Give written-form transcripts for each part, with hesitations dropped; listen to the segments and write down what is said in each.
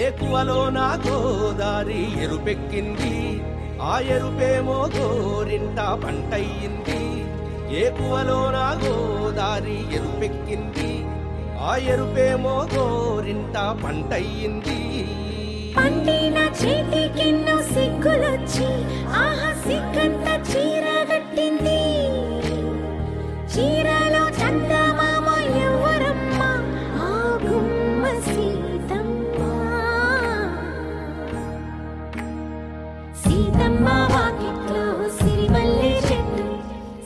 ఏకువలో నా గోదారి ఎరుపెక్కింది, ఆ ఎరుపేమో గోరింట పంటయ్యింది. ఏకువలో నా గోదారి ఎరుపెక్కింది, ఆ ఎరుపేమో గోరింట పంటయ్యింది. పండిన చేతికెన్నో సిగ్గులొచ్చి ఆహా సిగ్గంత చీర కట్టింది. చీరలో చందమామ ఎవరమ్మ, ఆ గుమ్మ సీతమ్మ. సీతమ్మ వాకిట్లో సిరిమల్లె చెట్టు,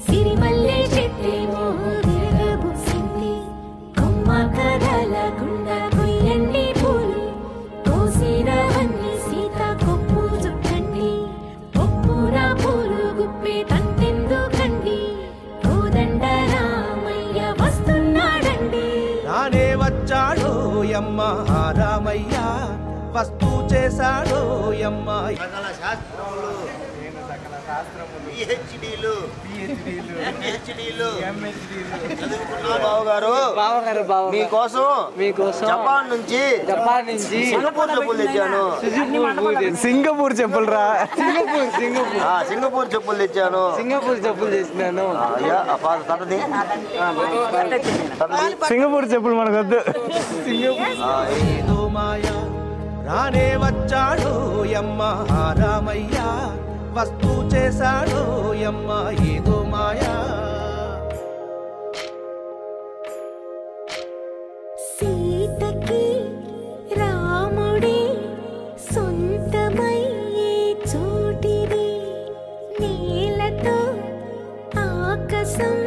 సిరిమల్లె చెట్టేమో విరగబూసింది. కొమ్మ కదలకుండా కొయ్యండి పూలు, కోసిరవన్నీ సీత కొప్పు చుట్టండి. కొప్పున పూలు గుప్పే తంతెందుకండి, కోదండ రామయ్య వస్తున్నాడండి. రానే వచ్చాడో యమ్మ రామయ్య, వస్తూ చేశాడో యమ్మ. మీకోసం జపాన్ నుంచి సింగపూర్ చెప్పులు తెచ్చాను. సింగపూర్ చెప్పులు రా, సింగపూర్ చెప్పులు తెచ్చాను. సింగపూర్ చెప్పులు తెచ్చినాను. సింగపూర్ చెప్పులు మనకొద్దు. ఏదో మాయా రానే వచ్చాడో యమ్మ రామయ్య, వస్తూ చేశాడో యమ్మ ఏదో మాయా. సీతకి రాముడే సొంతమయ్యే చోటిది, నేలతో ఆకాశం